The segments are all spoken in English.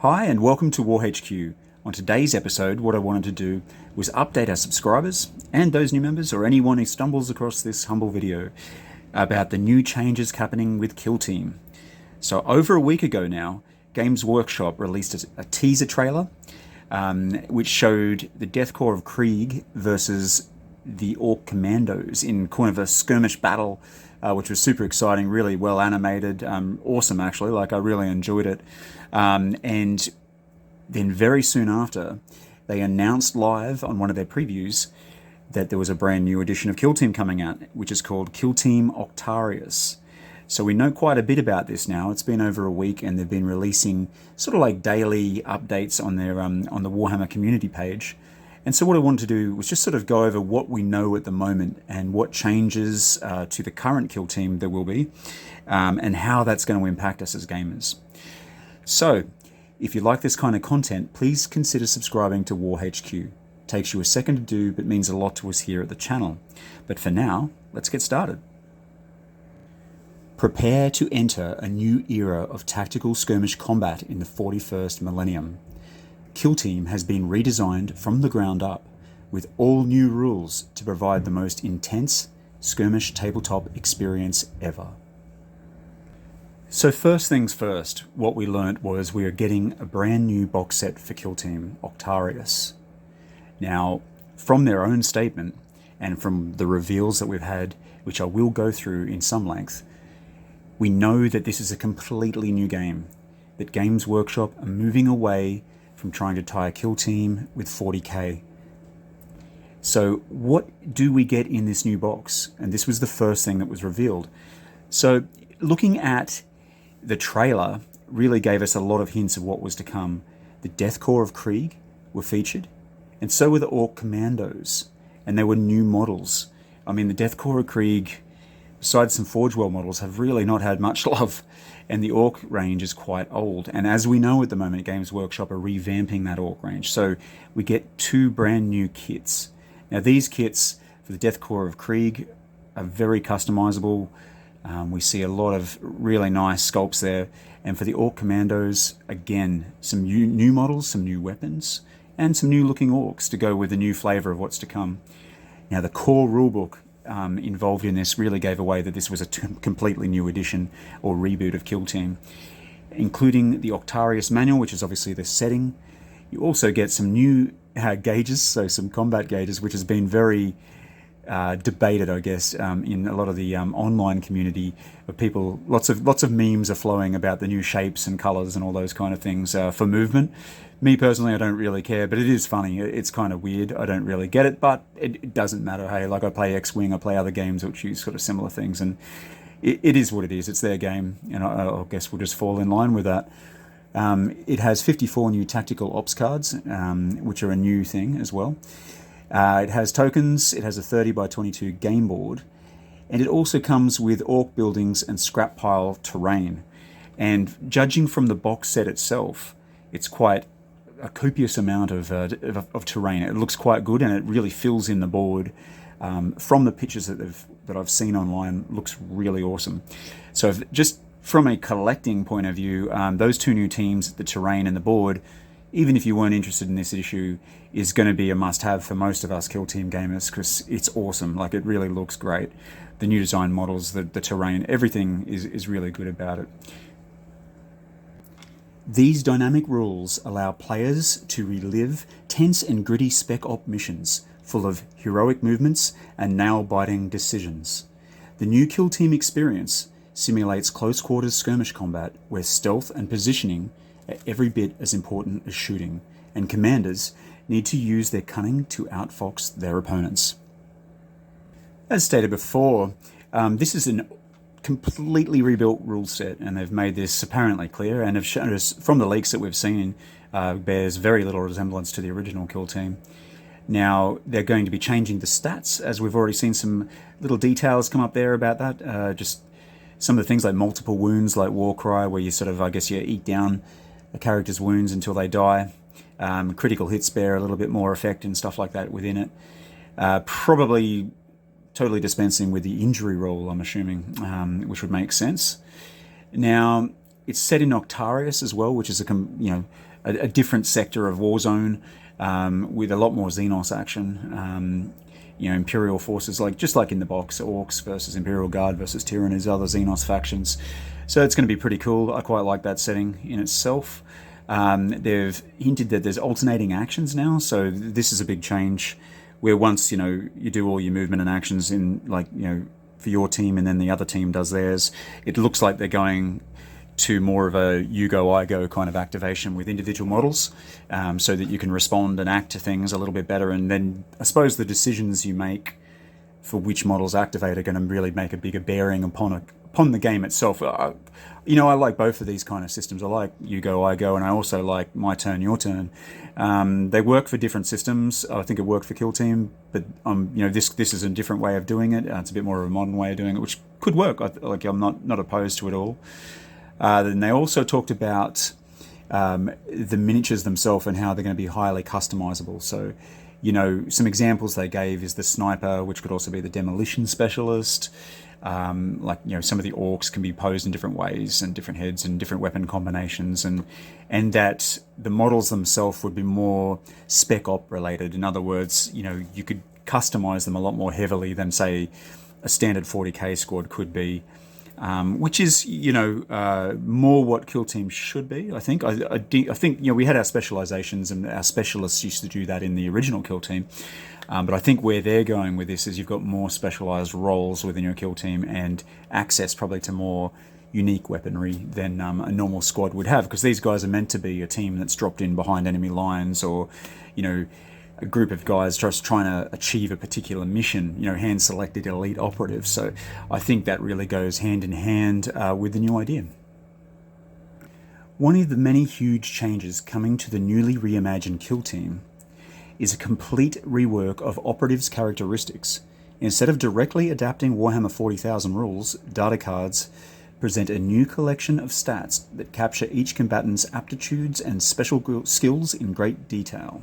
Hi and welcome to WarHQ. On today's episode, what I wanted to do was update our subscribers and those new members or anyone who stumbles across this humble video about the new changes happening with Kill Team. So over a week ago now, Games Workshop released a teaser trailer which showed the Death Corps of Krieg versus the Orc Commandos in kind of a skirmish battle, which was super exciting, really well animated, awesome actually, like I really enjoyed it. And then very soon after, they announced live on one of their previews that there was a brand new edition of Kill Team coming out, which is called Kill Team Octarius. So we know quite a bit about this now. It's been over a week and they've been releasing sort of like daily updates on their on the Warhammer community page. And so what I wanted to do was just sort of go over what we know at the moment and what changes to the current Kill Team there will be, and how that's going to impact us as gamers. So, if you like this kind of content, please consider subscribing to WarHQ. Takes you a second to do, but means a lot to us here at the channel. But for now, let's get started. Prepare to enter a new era of tactical skirmish combat in the 41st millennium. Kill Team has been redesigned from the ground up, with all new rules to provide the most intense skirmish tabletop experience ever. So first things first, what we learnt was we are getting a brand new box set for Kill Team, Octarius. Now, from their own statement, and from the reveals that we've had, which I will go through in some length, we know that this is a completely new game, that Games Workshop are moving away from trying to tie a Kill Team with 40k. So what do we get in this new box? And this was the first thing that was revealed. So looking at the trailer really gave us a lot of hints of what was to come. The Death Corps of Krieg were featured, and so were the Orc Commandos, and they were new models. I mean, the Death Corps of Krieg, besides some Forge World models, have really not had much love, and the Orc range is quite old. And as we know at the moment, Games Workshop are revamping that Orc range, so we get two brand new kits. Now these kits for the Death Corps of Krieg are very customizable. We see a lot of really nice sculpts there. And for the Orc Commandos, again, some new models, some new weapons, and some new looking orcs to go with the new flavour of what's to come. Now the core rulebook involved in this really gave away that this was a completely new edition or reboot of Kill Team, including the Octarius manual, which is obviously the setting. You also get some new gauges, so some combat gauges, which has been very debated, I guess, in a lot of the online community of people. Lots of memes are flowing about the new shapes and colours and all those kind of things for movement. Me personally, I don't really care, but it is funny. It's kind of weird. I don't really get it, but it doesn't matter. Hey, like I play X-Wing, I play other games which use sort of similar things, and it is what it is. It's their game, and I guess we'll just fall in line with that. It has 54 new tactical ops cards, which are a new thing as well. It has tokens, it has a 30 by 22 game board, and it also comes with orc buildings and scrap pile terrain. And judging from the box set itself, it's quite a copious amount of terrain. It looks quite good, and it really fills in the board. From the pictures that I've seen online, looks really awesome. So just from a collecting point of view, those two new teams, the terrain and the board, even if you weren't interested in this issue, is going to be a must-have for most of us Kill Team gamers, because it's awesome. Like, it really looks great. The new design models, the terrain, everything is really good about it. These dynamic rules allow players to relive tense and gritty spec op missions full of heroic movements and nail-biting decisions. The new Kill Team experience simulates close-quarters skirmish combat where stealth and positioning are every bit as important as shooting, and commanders need to use their cunning to outfox their opponents. As stated before, this is a completely rebuilt rule set, and they've made this apparently clear, and have shown us from the leaks that we've seen, bears very little resemblance to the original Kill Team. Now, they're going to be changing the stats, as we've already seen some little details come up there about that. Just some of the things like multiple wounds, like Warcry, where you sort of, I guess, you eat down a character's wounds until they die. Critical hit spare, a little bit more effect and stuff like that within it. Probably totally dispensing with the injury roll, I'm assuming, which would make sense. Now, it's set in Octarius as well, which is a different sector of Warzone with a lot more Xenos action. Imperial forces, just like in the box, Orcs versus Imperial Guard versus Tyranids, other Xenos factions. So it's going to be pretty cool. I quite like that setting in itself. They've hinted that there's alternating actions now, so this is a big change. Where once you do all your movement and actions in for your team, and then the other team does theirs. It looks like they're going to more of a you go, I go kind of activation with individual models, so that you can respond and act to things a little bit better. And then I suppose the decisions you make for which models activate are going to really make a bigger bearing upon the game itself. I like both of these kind of systems. I like you go, I go, and I also like my turn, your turn. They work for different systems. I think it worked for Kill Team, but this is a different way of doing it. It's a bit more of a modern way of doing it, which could work. I'm not opposed to it all. Then they also talked about the miniatures themselves and how they're going to be highly customizable. So, some examples they gave is the sniper, which could also be the demolition specialist. Some of the orcs can be posed in different ways and different heads and different weapon combinations, and that the models themselves would be more spec op related. In other words, you could customize them a lot more heavily than, say, a standard 40k squad could be. Which is, more what Kill Team should be, I think. I think, we had our specializations, and our specialists used to do that in the original Kill Team. But I think where they're going with this is you've got more specialized roles within your Kill Team and access probably to more unique weaponry than a normal squad would have, because these guys are meant to be a team that's dropped in behind enemy lines, or, a group of guys just trying to achieve a particular mission, hand-selected elite operatives. So I think that really goes hand in hand with the new idea. One of the many huge changes coming to the newly reimagined Kill Team is a complete rework of operatives' characteristics. Instead of directly adapting Warhammer 40,000 rules, data cards present a new collection of stats that capture each combatant's aptitudes and special skills in great detail.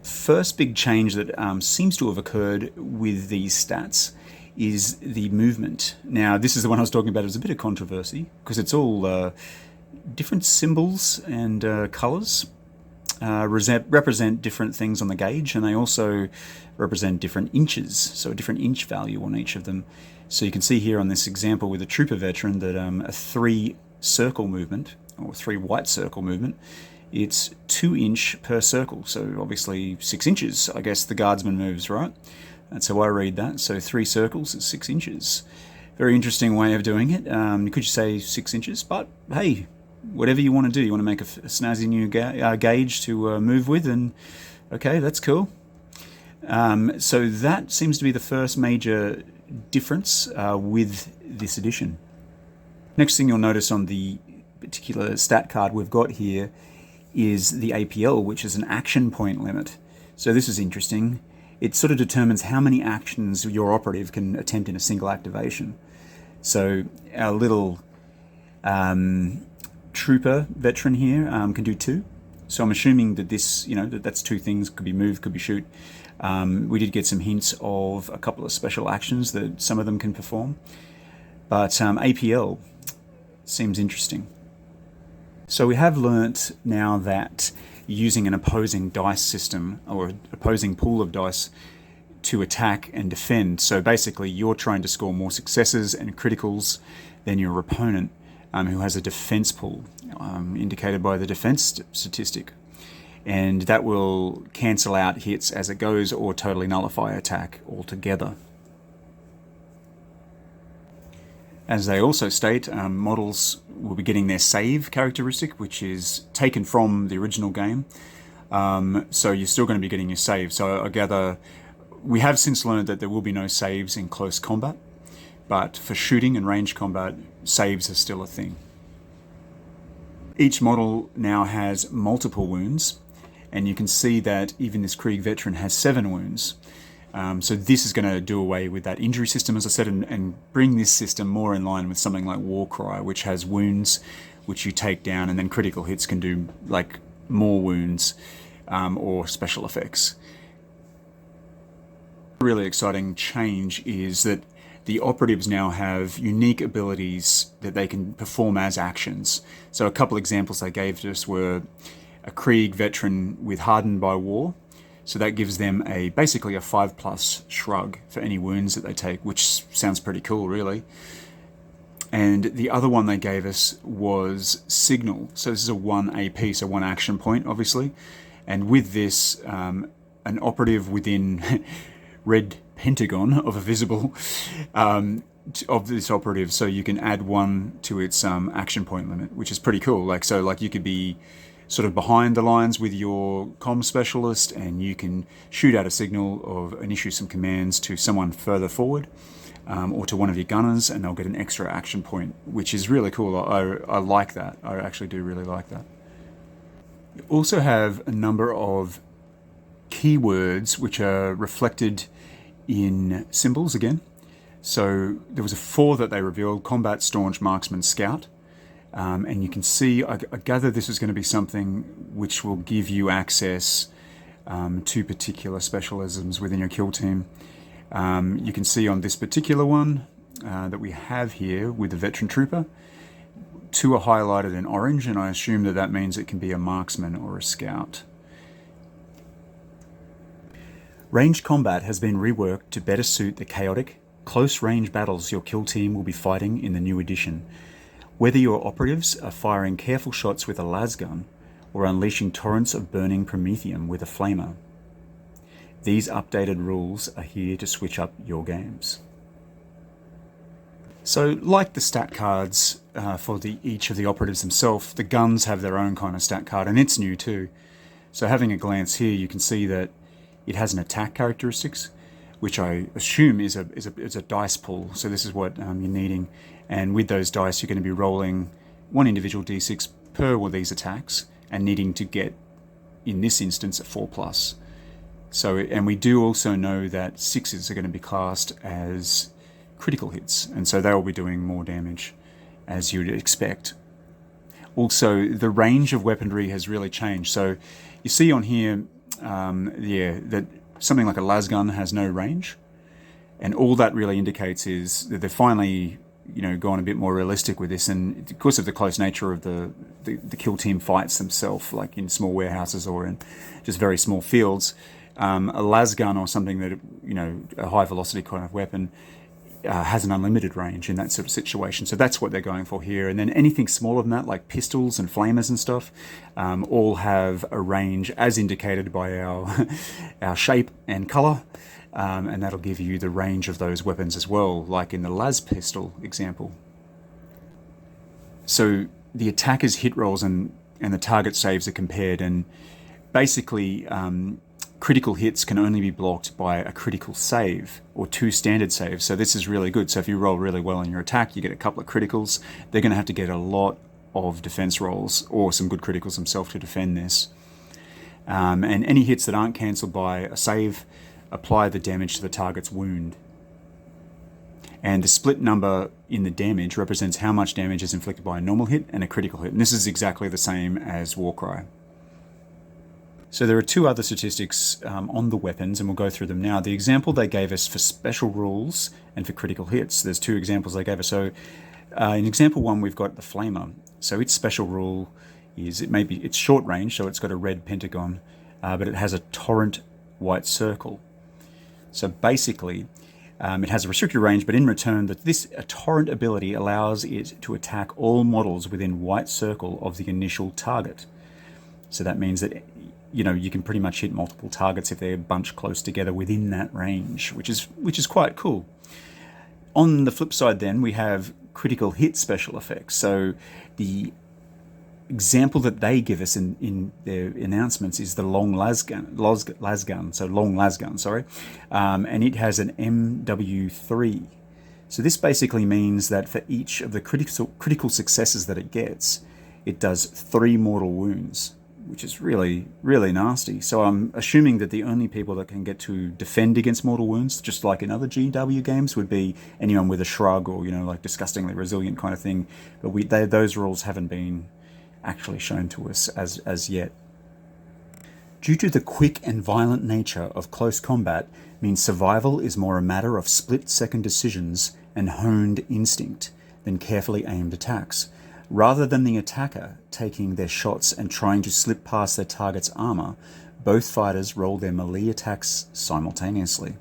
First big change that seems to have occurred with these stats is the movement. Now, this is the one I was talking about. It was a bit of controversy because it's all different symbols and colours represent different things on the gauge, and they also represent different inches, so a different inch value on each of them. So you can see here on this example with a trooper veteran that a 3 circle movement, or 3 white circle movement, it's 2 inch per circle, so obviously 6 inches. I guess the guardsman moves, right? That's how I read that. So 3 circles is 6 inches. Very interesting way of doing it. Could you say 6 inches? But hey, whatever you want to do. You want to make a snazzy new gauge to move with, and okay, that's cool. So that seems to be the first major difference with this edition. Next thing you'll notice on the particular stat card we've got here is the APL, which is an action point limit. So this is interesting. It sort of determines how many actions your operative can attempt in a single activation. So our little trooper veteran here can do 2. So I'm assuming that this, that's 2 things. Could be move, could be shoot. We did get some hints of a couple of special actions that some of them can perform. But APL seems interesting. So we have learnt now that using an opposing dice system, or opposing pool of dice, to attack and defend. So basically you're trying to score more successes and criticals than your opponent, who has a defense pool, indicated by the defense statistic. And that will cancel out hits as it goes, or totally nullify attack altogether. As they also state, models will be getting their save characteristic, which is taken from the original game. So you're still going to be getting your save. So I gather we have since learned that there will be no saves in close combat, but for shooting and range combat, saves are still a thing. Each model now has multiple wounds, and you can see that even this Krieg veteran has 7 wounds. So this is going to do away with that injury system, as I said, and bring this system more in line with something like Warcry, which has wounds which you take down, and then critical hits can do like more wounds or special effects. A really exciting change is that the operatives now have unique abilities that they can perform as actions. So a couple examples they gave to us were a Krieg veteran with Hardened by War. So that gives them basically a 5+ shrug for any wounds that they take, which sounds pretty cool, really. And the other one they gave us was Signal. So this is a 1 AP, so 1 action point, obviously. And with this, an operative within red pentagon of a visible of this operative, so you can add 1 to its action point limit, which is pretty cool. Like you could be sort of behind the lines with your comm specialist, and you can shoot out a signal and issue some commands to someone further forward. Or to one of your gunners, and they'll get an extra action point, which is really cool. I like that. I actually do really like that. You also have a number of keywords which are reflected in symbols again. So there was 4 that they revealed: Combat, Staunch, Marksman, Scout. And you can see, I gather this is going to be something which will give you access to particular specialisms within your kill team. You can see on this particular one that we have here with the Veteran Trooper, 2 are highlighted in orange, and I assume that means it can be a Marksman or a Scout. Ranged combat has been reworked to better suit the chaotic, close-range battles your kill team will be fighting in the new edition. Whether your operatives are firing careful shots with a lasgun or unleashing torrents of burning promethium with a flamer, these updated rules are here to switch up your games. So, like the stat cards for each of the operatives themselves, the guns have their own kind of stat card, and it's new too. So having a glance here, you can see that it has an attack characteristics, which I assume is a dice pool. So this is what you're needing, and with those dice, you're going to be rolling 1 individual d6 per one of these attacks, and needing to get, in this instance, a 4+. So, and we do also know that 6s are going to be classed as critical hits, and so they will be doing more damage, as you'd expect. Also, the range of weaponry has really changed. So you see on here, that something like a lasgun has no range, and all that really indicates is that they're finally, gone a bit more realistic with this, and because of the close nature of the kill team fights themselves, like in small warehouses or in just very small fields. A lasgun or something that, a high velocity kind of weapon has an unlimited range in that sort of situation. So that's what they're going for here. And then anything smaller than that, like pistols and flamers and stuff, all have a range as indicated by our shape and color. And that'll give you the range of those weapons as well, like in the las pistol example. So the attacker's hit rolls and the target saves are compared, and basically critical hits can only be blocked by a critical save or 2 standard saves. So this is really good. So if you roll really well in your attack, you get a couple of criticals. They're going to have to get a lot of defense rolls or some good criticals themselves to defend this. And any hits that aren't cancelled by a save apply the damage to the target's wound. And the split number in the damage represents how much damage is inflicted by a normal hit and a critical hit. And this is exactly the same as Warcry. So there are 2 other statistics on the weapons, and we'll go through them now. The example they gave us for special rules and for critical hits, there's 2 examples they gave us. So in example 1, we've got the Flamer. So its special rule is it's short range, so it's got a red pentagon, but it has a torrent white circle. So basically, it has a restricted range, but in return, a torrent ability allows it to attack all models within white circle of the initial target. So that means that you can pretty much hit multiple targets if they're bunched close together within that range, which is quite cool. On the flip side then, we have critical hit special effects. So the example that they give us in their announcements is the long lasgun, so long lasgun, sorry. And it has an MW3. So this basically means that for each of the critical successes that it gets, it does 3 mortal wounds, which is really, really nasty. So I'm assuming that the only people that can get to defend against mortal wounds, just like in other GW games, would be anyone with a shrug or, like disgustingly resilient kind of thing. But those rules haven't been actually shown to us as yet. Due to the quick and violent nature of close combat means survival is more a matter of split-second decisions and honed instinct than carefully aimed attacks. Rather than the attacker taking their shots and trying to slip past their target's armor, both fighters roll their melee attacks simultaneously.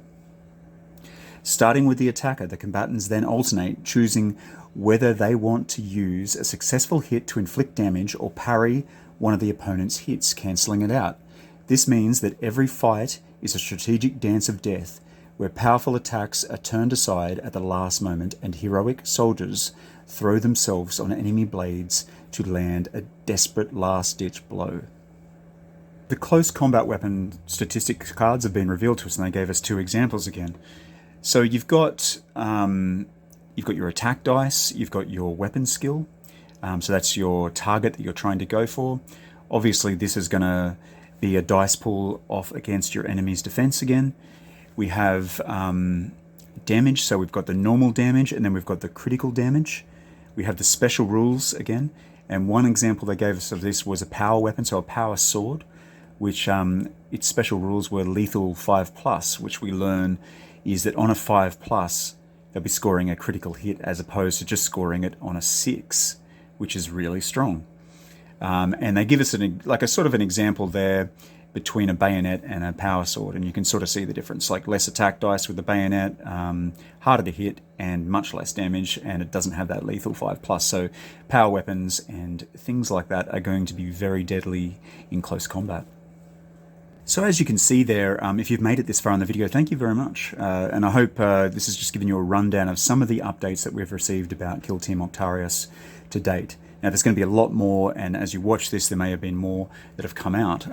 Starting with the attacker, the combatants then alternate, choosing whether they want to use a successful hit to inflict damage or parry one of the opponent's hits, cancelling it out. This means that every fight is a strategic dance of death, where powerful attacks are turned aside at the last moment and heroic soldiers throw themselves on enemy blades to land a desperate last-ditch blow. The close combat weapon statistics cards have been revealed to us, and they gave us 2 examples again. So you've got your attack dice, you've got your weapon skill, so that's your target that you're trying to go for. Obviously, this is going to be a dice pool off against your enemy's defense again. We have damage, so we've got the normal damage, and then we've got the critical damage. We have the special rules again, and one example they gave us of this was a power weapon, so a power sword, which its special rules were lethal 5+, which we learn is that on a 5+, they'll be scoring a critical hit as opposed to just scoring it on a 6, which is really strong. And they give us a sort of an example there between a bayonet and a power sword, and you can sort of see the difference, like less attack dice with the bayonet, harder to hit and much less damage, and it doesn't have that lethal 5+. So power weapons and things like that are going to be very deadly in close combat. So as you can see there, if you've made it this far in the video, thank you very much. And I hope this has just given you a rundown of some of the updates that we've received about Kill Team Octarius to date. Now there's going to be a lot more, and as you watch this, there may have been more that have come out.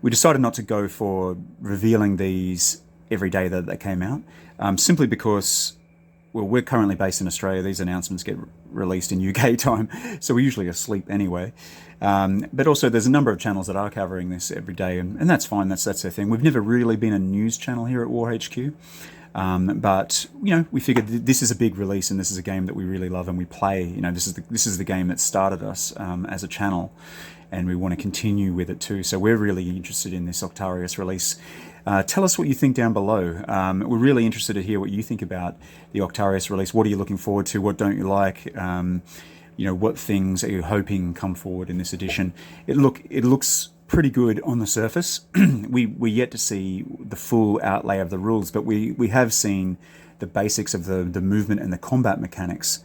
We decided not to go for revealing these every day that they came out, simply because, well, we're currently based in Australia. These announcements get released in UK time, so we're usually asleep anyway. But also there's a number of channels that are covering this every day, and that's fine, that's their thing. We've never really been a news channel here at WarHQ, but you know, we figured this is a big release, and this is a game that we really love and we play. You know, this is the game that started us as a channel, and we want to continue with it too. So we're really interested in this Octarius release. Tell us what you think down below. We're really interested to hear what you think about the Octarius release. What are you looking forward to? What don't you like? You know, what things are you hoping come forward in this edition? It looks pretty good on the surface. We're yet to see the full outlay of the rules, but we have seen the basics of the movement and the combat mechanics.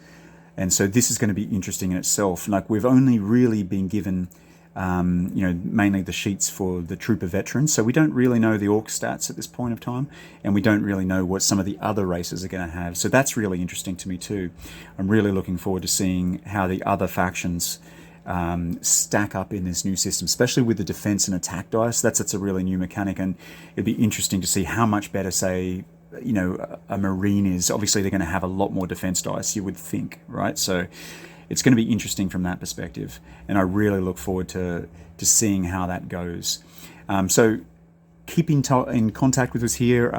And so this is going to be interesting in itself. Like, we've only really been given you know, mainly the sheets for the Trooper veterans, so we don't really know the orc stats at this point of time, and we don't really know what some of the other races are going to have. So that's really interesting to me too. I'm really looking forward to seeing how the other factions stack up in this new system, especially with the defense and attack dice. That's a really new mechanic, and it'd be interesting to see how much better, say, you know, a Marine is. Obviously they're going to have a lot more defense dice, you would think, right? So it's going to be interesting from that perspective, and I really look forward to seeing how that goes. So keep in contact with us here.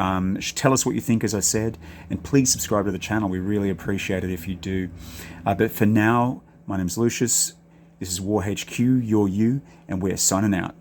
Tell us what you think, as I said, and please subscribe to the channel. We really appreciate it if you do. But for now, my name's Lucius. This is WarHQ, you're you, and we're signing out.